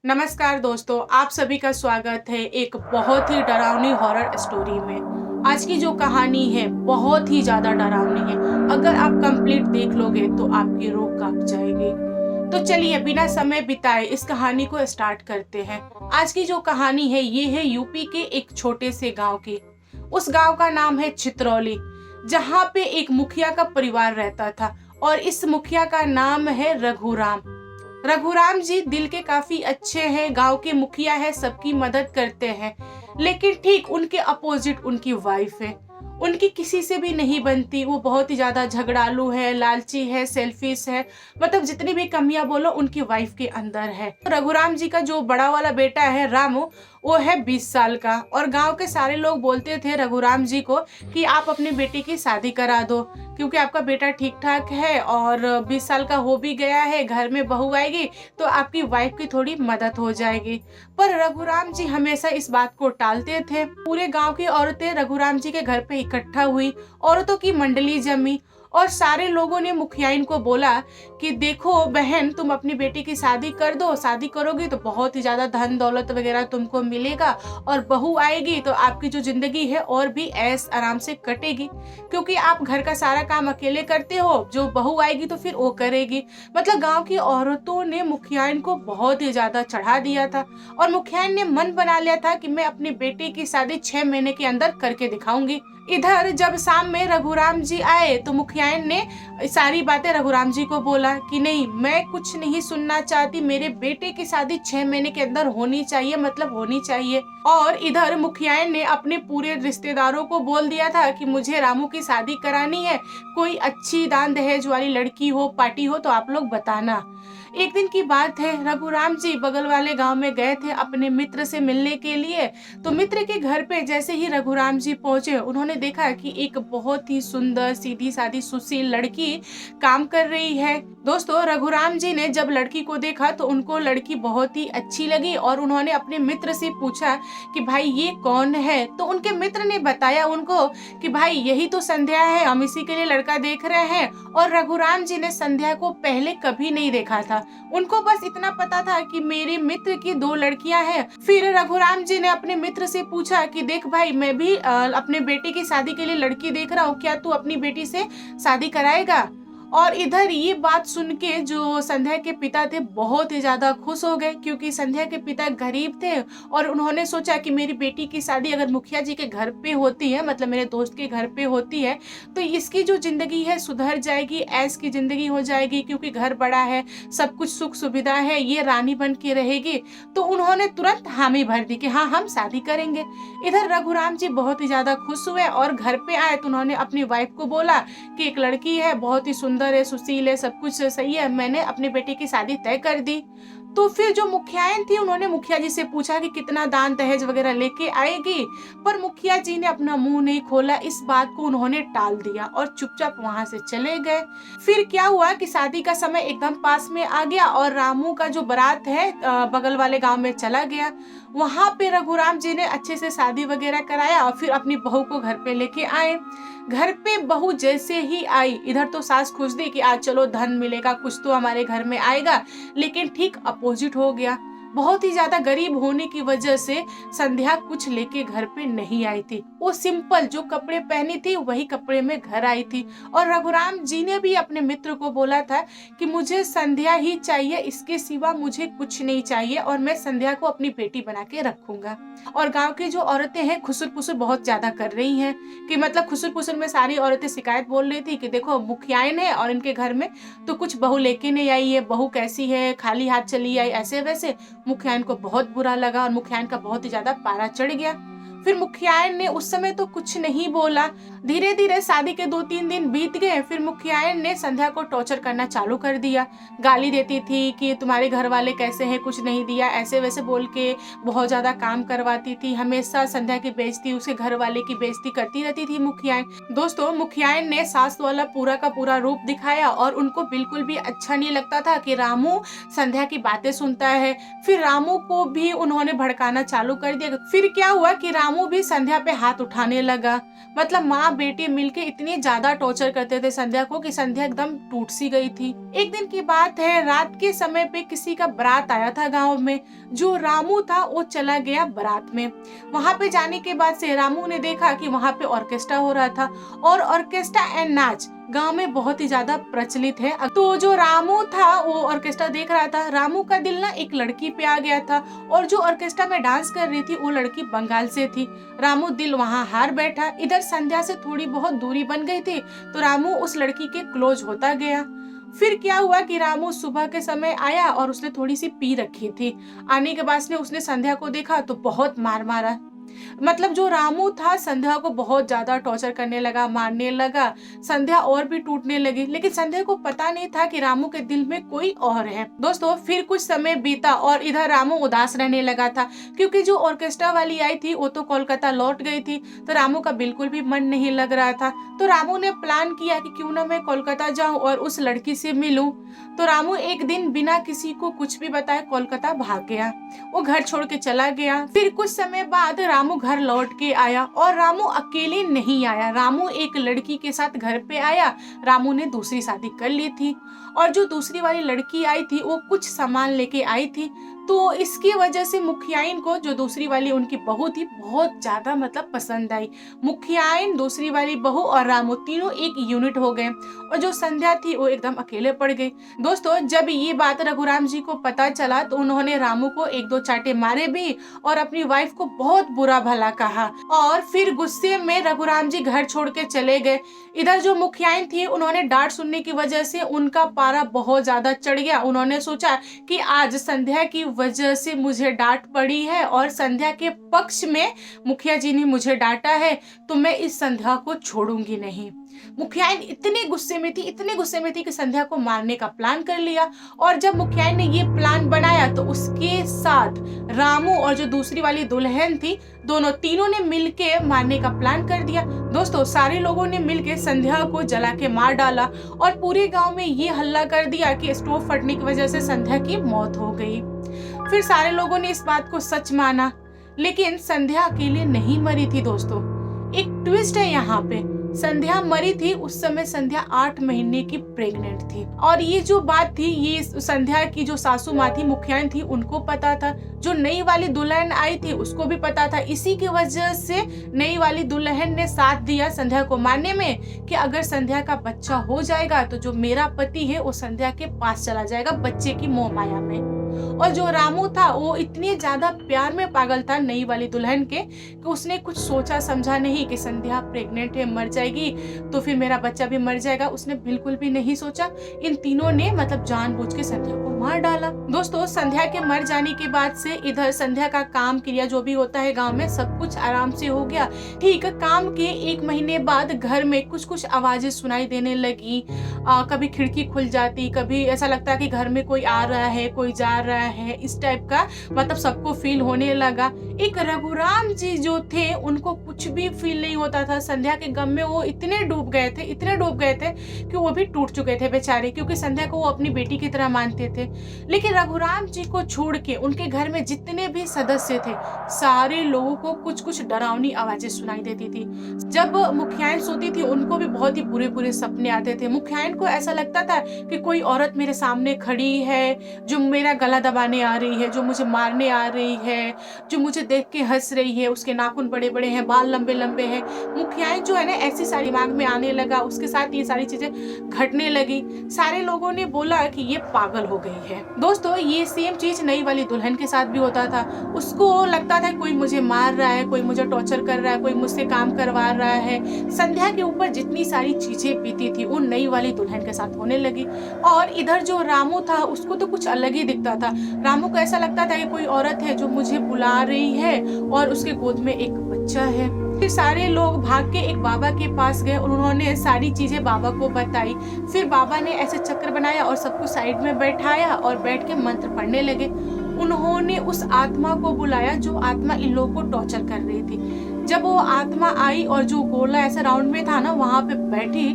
नमस्कार दोस्तों, आप सभी का स्वागत है एक बहुत ही डरावनी हॉरर स्टोरी में। आज की जो कहानी है बहुत ही ज़्यादा डरावनी है। अगर आप कंप्लीट देख लोगे तो आपकी रूह कांप जाएगी। तो चलिए बिना समय बिताए इस कहानी को स्टार्ट करते हैं। आज की जो कहानी है ये है यूपी के एक छोटे से गांव की। उस गांव का नाम है चित्रौली, जहां पे एक मुखिया का परिवार रहता था और इस मुखिया का नाम है रघुराम। रघुराम जी दिल के काफी अच्छे हैं, गांव के मुखिया है, सबकी मदद करते हैं। लेकिन ठीक उनके अपोजिट उनकी वाइफ है। उनकी किसी से भी नहीं बनती। वो बहुत ही ज्यादा झगड़ालू है, लालची है, सेल्फिश है। मतलब जितनी भी कमियां बोलो उनकी वाइफ के अंदर है। रघुराम जी का जो बड़ा वाला बेटा है रामू, वो है 20 साल का। और गांव के सारे लोग बोलते थे रघुराम जी को कि आप अपनी बेटी की शादी करा दो, क्योंकि आपका बेटा ठीक ठाक है और 20 साल का हो भी गया है, घर में बहू आएगी तो आपकी वाइफ की थोड़ी मदद हो जाएगी। पर रघुराम जी हमेशा इस बात को टालते थे। पूरे गांव की औरतें रघुराम जी के घर पे इकट्ठा हुई, औरतों की मंडली जमी और सारे लोगों ने मुखियाइन को बोला कि देखो बहन, तुम अपनी बेटी की शादी कर दो। शादी करोगी तो बहुत ही ज्यादा धन दौलत वगैरह तुमको मिलेगा और बहू आएगी तो आपकी जो जिंदगी है और भी ऐश आराम से कटेगी, क्योंकि आप घर का सारा काम अकेले करते हो, जो बहू आएगी तो फिर वो करेगी। मतलब गांव की औरतों ने मुखियाइन को बहुत ही ज्यादा चढ़ा दिया था और मुखियाइन ने मन बना लिया था कि मैं अपनी बेटी की शादी 6 महीने के अंदर करके दिखाऊंगी। इधर जब शाम में रघुराम जी आए तो मुखियाइन ने सारी बातें रघुराम जी को बोला कि नहीं, मैं कुछ नहीं सुनना चाहती, मेरे बेटे की शादी 6 महीने के अंदर होनी चाहिए, मतलब होनी चाहिए। और इधर मुखियाइन ने अपने पूरे रिश्तेदारों को बोल दिया था कि मुझे रामू की शादी करानी है, कोई अच्छी दान दहेज वाली लड़की हो, पार्टी हो तो आप लोग बताना। एक दिन की बात है, रघुराम जी बगल वाले गांव में गए थे अपने मित्र से मिलने के लिए। तो मित्र के घर पे जैसे ही रघुराम जी पहुंचे, उन्होंने देखा कि एक बहुत ही सुंदर सीधी सादी सुशील लड़की काम कर रही है। दोस्तों, रघुराम जी ने जब लड़की को देखा तो उनको लड़की बहुत ही अच्छी लगी और उन्होंने अपने मित्र से पूछा कि भाई ये कौन है। तो उनके मित्र ने बताया उनको कि भाई यही तो संध्या है, हम इसी के लिए लड़का देख रहे हैं। और रघुराम जी ने संध्या को पहले कभी नहीं देखा था। उनको बस इतना पता था कि मेरे मित्र की 2 लड़कियां हैं। फिर रघुराम जी ने अपने मित्र से पूछा कि देख भाई, मैं भी अपने बेटे की शादी के लिए लड़की देख रहा हूँ, क्या तू अपनी बेटी से शादी कराएगा। और इधर ये बात सुन के जो संध्या के पिता थे बहुत ही ज्यादा खुश हो गए, क्योंकि संध्या के पिता गरीब थे और उन्होंने सोचा कि मेरी बेटी की शादी अगर मुखिया जी के घर पे होती है, मतलब मेरे दोस्त के घर पे होती है, तो इसकी जो जिंदगी है सुधर जाएगी, ऐश की जिंदगी हो जाएगी, क्योंकि घर बड़ा है, सब कुछ सुख सुविधा है, ये रानी बन के रहेगी। तो उन्होंने तुरंत हामी भर दी कि हाँ, हम शादी करेंगे। इधर रघुराम जी बहुत ही ज्यादा खुश हुए और घर पे आए तो उन्होंने अपनी वाइफ को बोला कि एक लड़की है, बहुत ही सुंदर है, सुशील है, सब कुछ सही है, मैंने अपने बेटे की शादी तय कर दी। तो फिर जो मुखियाइन थी उन्होंने मुखिया जी से पूछा कि कितना दान दहेज वगैरह लेके आएगी, पर मुखिया जी ने अपना मुंह नहीं खोला। इस बात को उन्होंने टाल दिया और चुपचाप वहां से चले गए। फिर क्या हुआ कि शादी का समय एकदम पास में आ गया और रामू का जो बारात है बगल वाले गांव में चला गया। वहां पे रघुराम जी ने अच्छे से शादी वगैरह कराया और फिर अपनी बहू को घर पे लेके आए। घर पे बहू जैसे ही आई, इधर तो सास खुश थी कि आज चलो धन मिलेगा, कुछ तो हमारे घर में आएगा, लेकिन ठीक अपोजिट हो गया। बहुत ही ज्यादा गरीब होने की वजह से संध्या कुछ लेके घर पे नहीं आई थी। वो सिंपल जो कपड़े पहनी थी वही कपड़े में घर आई थी। और रघुराम जी ने भी अपने मित्र को बोला था कि मुझे संध्या ही चाहिए, इसके सिवा मुझे कुछ नहीं चाहिए और मैं संध्या को अपनी बेटी बना के रखूंगा। और गांव की जो औरतें हैं खुसुर पुसुर बहुत ज्यादा कर रही हैं, कि मतलब खुसुर पुसुर में सारी औरतें शिकायत बोल रही थी कि देखो मुखियाइन है और इनके घर में तो कुछ बहू लेके नहीं आई है, बहू कैसी है, खाली हाथ चली आई, ऐसे वैसे। मुखियाइन को बहुत बुरा लगा और मुखियाइन का बहुत ही ज्यादा पारा चढ़ गया। फिर मुखियाइन ने उस समय तो कुछ नहीं बोला। धीरे धीरे शादी के 2-3 दिन बीत गए। फिर मुखियाइन ने संध्या को टॉर्चर करना चालू कर दिया। गाली देती थी कि तुम्हारे घर वाले कैसे हैं, कुछ नहीं दिया, ऐसे वैसे बोल के बहुत ज्यादा काम करवाती थी। हमेशा संध्या की बेइज्जती, उसके घर वाले की बेइज्जती करती रहती थी मुखियाइन। दोस्तों, मुखियाइन ने सास वाला पूरा का पूरा रूप दिखाया और उनको बिल्कुल भी अच्छा नहीं लगता था कि रामू संध्या की बातें सुनता है। फिर रामू को भी उन्होंने भड़काना चालू कर दिया। फिर क्या हुआ कि रामू रामू भी संध्या पे हाथ उठाने लगा। मतलब माँ बेटी मिलके इतनी ज्यादा टॉर्चर करते थे संध्या को कि संध्या एकदम टूट सी गई थी। एक दिन की बात है, रात के समय पे किसी का बारात आया था गांव में। जो रामू था वो चला गया बारात में। वहां पे जाने के बाद से रामू ने देखा कि वहां पे ऑर्केस्ट्रा हो रहा था और ऑर्केस्ट्रा एंड नाच गांव में बहुत ही ज्यादा प्रचलित है। तो जो रामू था वो ऑर्केस्ट्रा देख रहा था। रामू का दिल ना एक लड़की पे आ गया था और जो ऑर्केस्ट्रा में डांस कर रही थी वो लड़की बंगाल से थी। रामू दिल वहां हार बैठा। इधर संध्या से थोड़ी बहुत दूरी बन गई थी तो रामू उस लड़की के क्लोज होता गया। फिर क्या हुआ कि रामू सुबह के समय आया और उसने थोड़ी सी पी रखी थी। आने के बाद उसने संध्या को देखा तो बहुत मार मारा। मतलब जो रामू था संध्या को बहुत ज्यादा टॉर्चर करने लगा, मारने लगा। संध्या और भी टूटने लगी, लेकिन संध्या को पता नहीं था कि रामू के दिल में कोई और है। दोस्तों फिर कुछ समय बीता और इधर रामू उदास रहने लगा था क्योंकि जो ऑर्केस्ट्रा वाली आई थी वो तो कोलकाता लौट गई थी। तो रामू का बिल्कुल भी मन नहीं लग रहा था। तो रामू ने प्लान किया कि क्यों ना मैं कोलकाता जाऊं और उस लड़की से मिलूं। तो रामू एक दिन बिना किसी को कुछ भी बताए कोलकाता भाग गया। वो घर छोड़ के चला गया। फिर कुछ समय बाद रामू घर लौट के आया और रामू अकेले नहीं आया। रामू एक लड़की के साथ घर पे आया। रामू ने दूसरी शादी कर ली थी और जो दूसरी वाली लड़की आई थी वो कुछ सामान लेके आई थी। तो इसकी वजह से मुखियाइन को जो दूसरी वाली उनकी बहू थी बहुत ज्यादा मतलब पसंद आई। मुखियाइन, दूसरी वाली बहू और रामू तीनों एक यूनिट हो गए और जो संध्या थी वो एकदम अकेले पड़ गई। दोस्तों जब ये बात रघुराम जी को पता चला तो उन्होंने रामू को एक दो चाटे मारे भी और अपनी वाइफ को बहुत बुरा भला कहा और फिर गुस्से में रघुराम जी घर छोड़ के चले गए। इधर जो मुखियाइन थी उन्होंने डांट सुनने की वजह से उनका पारा बहुत ज्यादा चढ़ गया। उन्होंने सोचा कि आज संध्या की वजह से मुझे डांट पड़ी है और संध्या के पक्ष में मुखिया जी ने मुझे डांटा है तो मैं इस संध्या को छोड़ूंगी नहीं। मुखियाइन इतने गुस्से में थी कि संध्या को मारने का प्लान कर लिया। और जब मुखियाइन ने ये प्लान बनाया तो उसके साथ रामू और जो दूसरी वाली दुल्हन थी दोनों तीनों ने मिलके मारने का प्लान कर दिया। दोस्तों सारे लोगों ने मिलके संध्या को जला के मार डाला और पूरे गांव में ये हल्ला कर दिया कि स्टोव फटने की वजह से संध्या की मौत हो गई। फिर सारे लोगों ने इस बात को सच माना, लेकिन संध्या अकेले नहीं मरी थी। दोस्तों एक ट्विस्ट है यहाँ पे, संध्या मरी थी उस समय संध्या 8 महीने की प्रेग्नेंट थी। और ये जो बात थी ये संध्या की जो सासू माँ थी, मुखियाइन थी, उनको पता था। जो नई वाली दुल्हन आई थी उसको भी पता था। इसी की वजह से नई वाली दुल्हन ने साथ दिया संध्या को मारने में कि अगर संध्या का बच्चा हो जाएगा तो जो मेरा पति है वो संध्या के पास चला जाएगा बच्चे की मोह माया में। और जो रामू था वो इतने ज्यादा प्यार में पागल था नई वाली दुल्हन के कि उसने कुछ सोचा समझा नहीं कि संध्या प्रेग्नेंट है, मर जाएगी तो फिर मेरा बच्चा भी मर जाएगा। उसने बिल्कुल भी नहीं सोचा। इन तीनों ने मतलब जानबूझ के संध्या को मार डाला। दोस्तों संध्या के मर जाने के बाद से इधर संध्या का काम क्रिया जो भी होता है गांव में सब कुछ आराम से हो गया। ठीक काम के 1 महीने बाद घर में कुछ कुछ आवाजें सुनाई देने लगी। कभी खिड़की खुल जाती, कभी ऐसा लगता कि घर में कोई आ रहा है, कोई जा रहा है, इस टाइप का मतलब सबको फील होने लगा। एक रघुराम जी जो थे उनको कुछ भी फील नहीं होता था। संध्या के गम में वो इतने डूब गए थे कि वो भी टूट चुके थे बेचारे, क्योंकि संध्या को वो अपनी बेटी की तरह मानते थे। लेकिन रघुराम जी को छोड़ के उनके घर में जितने भी सदस्य थे सारे लोगों को कुछ कुछ डरावनी आवाजें सुनाई देती थी। जब मुखियाइन सोती थी उनको भी बहुत ही बुरे बुरे सपने आते थे। मुखियाइन को ऐसा लगता था कि कोई औरत मेरे सामने खड़ी है जो मेरा गला दबाने आ रही है, जो मुझे मारने आ रही है, जो मुझे देख के हंस रही है, उसके नाखून बड़े बड़े हैं, बाल लंबे लंबे हैं। मुखियाइन जो है ना ऐसी सारी दिमाग में आने लगा, उसके साथ ये सारी चीजें घटने लगी। सारे लोगों ने बोला कि ये पागल हो गई है। दोस्तों ये सेम चीज नई वाली दुल्हन के साथ भी होता था। उसको लगता था कोई मुझे मार रहा है, कोई मुझे टॉर्चर कर रहा है, कोई मुझसे काम करवा रहा है। संध्या के ऊपर जितनी सारी चीजें बीती थी वो नई वाली दुल्हन के साथ होने लगी। और इधर जो रामू था उसको तो कुछ अलग ही दिखता था। रामू को ऐसा लगता था कि कोई औरत है जो मुझे बुला रही है और उसके गोद में एक बच्चा है। फिर सारे लोग भाग के एक बाबा के पास गए, उन्होंने सारी चीजें बाबा को बताई। फिर बाबा ने ऐसे चक्र बनाया और सबको साइड में बैठाया और बैठ के मंत्र पढ़ने लगे। उन्होंने उस आत्मा को बुलाया जो आत्मा इन लोगों को टॉर्चर कर रही थी। जब वो आत्मा आई और जो गोला ऐसा राउंड में था ना वहां पे बैठी,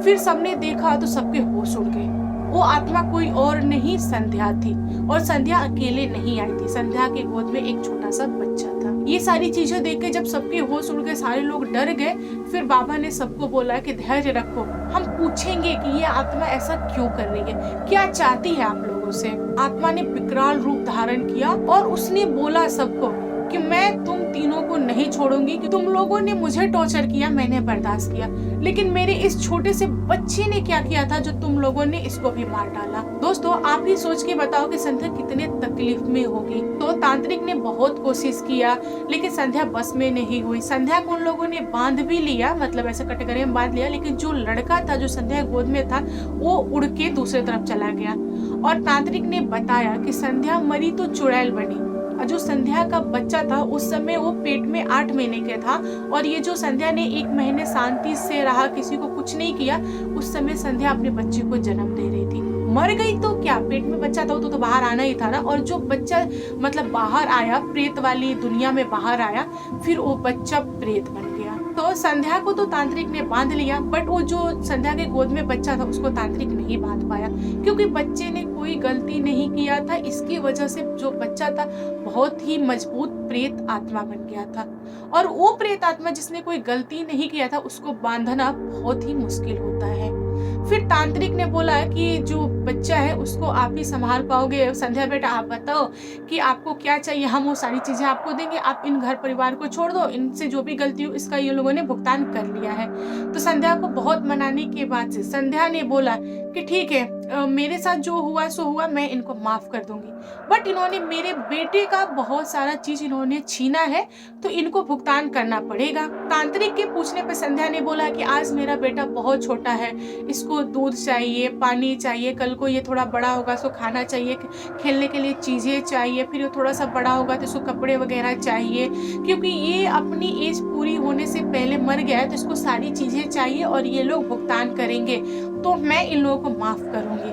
फिर सबने देखा तो सबके होश उड़ गए। वो आत्मा कोई और नहीं संध्या थी, और संध्या अकेले नहीं आई थी, संध्या के गोद में एक छोटा सा बच्चा था। ये सारी चीजें देख के जब सबके होश उड़ गए, सारे लोग डर गए, फिर बाबा ने सबको बोला कि धैर्य रखो, हम पूछेंगे कि ये आत्मा ऐसा क्यों कर रही है, क्या चाहती है आप लोगों से। आत्मा ने विकराल रूप धारण किया और उसने बोला सबको कि मैं तुम तीनों को नहीं छोड़ूंगी, कि तुम लोगों ने मुझे टॉर्चर किया, मैंने बर्दाश्त किया, लेकिन मेरे इस छोटे से बच्चे ने क्या किया था जो तुम लोगों ने इसको भी मार डाला। दोस्तों आप ही सोच के बताओ कि संध्या कितने तकलीफ में होगी। तो तांत्रिक ने बहुत कोशिश किया, लेकिन संध्या बस में नहीं हुई। संध्या को उन लोगों ने बांध भी लिया, मतलब ऐसे कटघरे में बांध लिया, लेकिन जो लड़का था जो संध्या गोद में था वो उड़ के दूसरी तरफ चला गया। और तांत्रिक ने बताया कि संध्या मरी तो चुड़ैल बनी, और जो संध्या का बच्चा था उस समय वो पेट में 8 महीने का था, और ये जो संध्या ने 1 महीने शांति से रहा, किसी को कुछ नहीं किया, उस समय संध्या अपने बच्चे को जन्म दे रही थी। मर गई तो क्या, पेट में बच्चा था तो बाहर आना ही था ना। और जो बच्चा मतलब बाहर आया, प्रेत वाली दुनिया में बाहर आया, फिर वो बच्चा प्रेत बन गया। तो संध्या को तो तांत्रिक ने बांध लिया, बट वो जो संध्या के गोद में बच्चा था उसको तांत्रिक नहीं बांध पाया, क्योंकि बच्चे ने कोई गलती नहीं किया था। इसकी वजह से जो बच्चा था बहुत ही मजबूत प्रेत आत्मा बन गया था, और वो प्रेत आत्मा जिसने कोई गलती नहीं किया था उसको बांधना बहुत ही मुश्किल होता है। फिर तांत्रिक ने बोला कि जो बच्चा है उसको आप ही संभाल पाओगे, संध्या बेटा आप बताओ कि आपको क्या चाहिए, हम वो सारी चीजें आपको देंगे, आप इन घर परिवार को छोड़ दो, इनसे जो भी गलती हो इसका ये लोगों ने भुगतान कर लिया है। तो संध्या को बहुत मनाने के बाद से संध्या ने बोला कि ठीक है, मेरे साथ जो हुआ सो हुआ, मैं इनको माफ कर दूंगी, बट इन्होंने मेरे बेटे का बहुत सारा चीज इन्होंने छीना है, तो इनको भुगतान करना पड़ेगा। तांत्रिक के पूछने पर संध्या ने बोला कि आज मेरा बेटा बहुत छोटा है, इसको दूध चाहिए, पानी चाहिए, कल को ये थोड़ा बड़ा होगा तो खाना चाहिए, खेलने के लिए चीजें चाहिए, फिर ये थोड़ा सा बड़ा होगा तो इसको कपड़े वगैरह चाहिए, क्योंकि ये अपनी एज पूरी होने से पहले मर गया है, तो इसको सारी चीजें चाहिए और ये लोग भुगतान करेंगे, तो मैं इन लोगों को माफ करूंगी।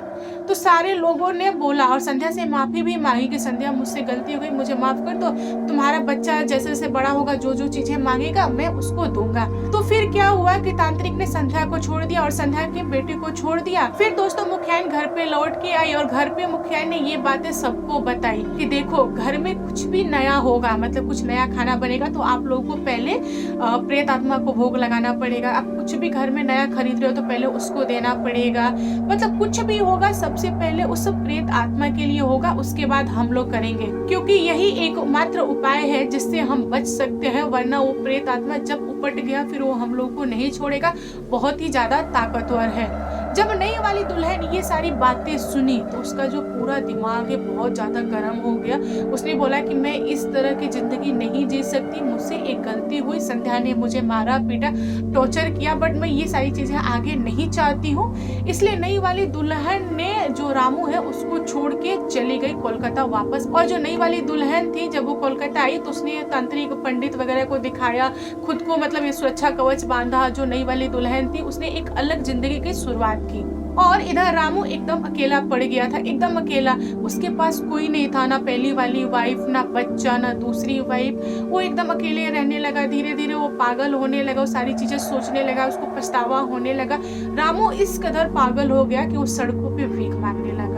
तो सारे लोगों ने बोला और संध्या से माफी भी मांगी कि संध्या मुझसे गलती हो गई, मुझे माफ कर दो, तुम्हारा बच्चा जैसे जैसे बड़ा होगा जो जो चीजें मांगेगा मैं उसको दूंगा। तो फिर क्या हुआ कि तांत्रिक ने संध्या को छोड़ दिया और संध्या के बेटे को छोड़ दिया। फिर दोस्तों मुखियान घर पे लौट के आई, और घर पे मुखियान ने ये बातें सबको बताई कि देखो घर में कुछ भी नया होगा, मतलब कुछ नया खाना बनेगा, तो आप लोगों को पहले प्रेत आत्मा को भोग लगाना पड़ेगा। आप कुछ भी घर में नया खरीद रहे हो तो पहले उसको देना पड़ेगा, मतलब कुछ भी होगा सबसे पहले उस प्रेत आत्मा के लिए होगा, उसके बाद हम लोग करेंगे, क्योंकि यही एकमात्र उपाय है जिससे हम बच सकते हैं, वरना वो प्रेत आत्मा जब उपट गया फिर वो हम लोग को नहीं छोड़ेगा, बहुत ही ज्यादा ताकतवर है। जब नई वाली दुल्हन ये सारी बातें सुनी तो उसका जो पूरा दिमाग है बहुत ज्यादा गर्म हो गया। उसने बोला कि मैं इस तरह की जिंदगी नहीं जी सकती, मुझसे एक गलती हुई, संध्या ने मुझे मारा पीटा टॉर्चर किया, बट मैं ये सारी चीजें आगे नहीं चाहती हूँ। इसलिए नई वाली दुल्हन ने जो रामू है उसको छोड़ के चली गई कोलकाता वापस। और जो नई वाली दुल्हन थी जब वो कोलकाता आई तो उसने तांत्रिक पंडित वगैरह को दिखाया, खुद को मतलब ये सुरक्षा कवच बांधा। जो नई वाली दुल्हन थी उसने एक अलग जिंदगी की शुरुआत की। और इधर रामू एकदम अकेला पड़ गया था, एकदम अकेला, उसके पास कोई नहीं था, ना पहली वाली वाइफ, ना बच्चा, ना दूसरी वाइफ। वो एकदम अकेले रहने लगा, धीरे धीरे वो पागल होने लगा, वो सारी चीजें सोचने लगा, उसको पछतावा होने लगा। रामू इस कदर पागल हो गया कि वो सड़कों पे भीख मांगने लगा।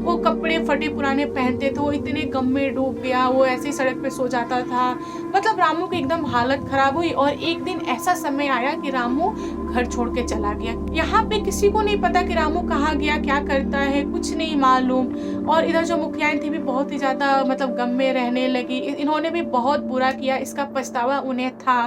वो कपड़े फटे पुराने पहनते थे, वो इतने गम में डूब गया, वो ऐसी सड़क पे सो जाता था। मतलब रामू की एकदम हालत खराब हुई। और एक दिन ऐसा समय आया कि रामू घर छोड़ के चला गया। यहाँ पे किसी को नहीं पता कि रामू कहाँ गया, क्या करता है, कुछ नहीं मालूम। और इधर जो मुखियान थी भी बहुत ही ज्यादा मतलब गम में रहने लगी, इन्होंने भी बहुत बुरा किया, इसका पछतावा उन्हें था।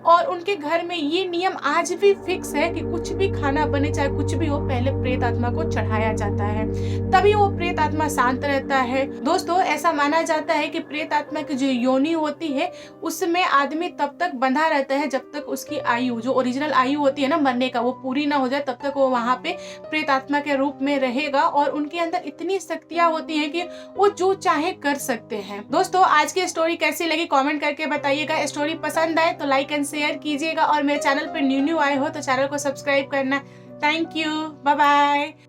और उनके घर में ये नियम आज भी फिक्स है कि कुछ भी खाना बने चाहे कुछ भी हो, पहले प्रेत आत्मा को चढ़ाया जाता है, तभी वो प्रेत आत्मा शांत रहता है। दोस्तों ऐसा माना जाता है कि प्रेत आत्मा की जो योनि होती है उसमें आदमी तब तक बंधा रहता है जब तक उसकी आयु, जो ओरिजिनल आयु होती है ना मरने का, वो पूरी ना हो जाए, तब तक वो वहाँ पे प्रेत आत्मा के रूप में रहेगा। और उनके अंदर इतनी शक्तियां होती हैं कि वो जो चाहे कर सकते हैं। दोस्तों आज की स्टोरी कैसी लगी कमेंट करके बताइएगा। स्टोरी पसंद आए तो लाइक एंड शेयर कीजिएगा, और मेरे चैनल पर न्यू आए हो तो चैनल को सब्सक्राइब करना। Thank you, bye bye.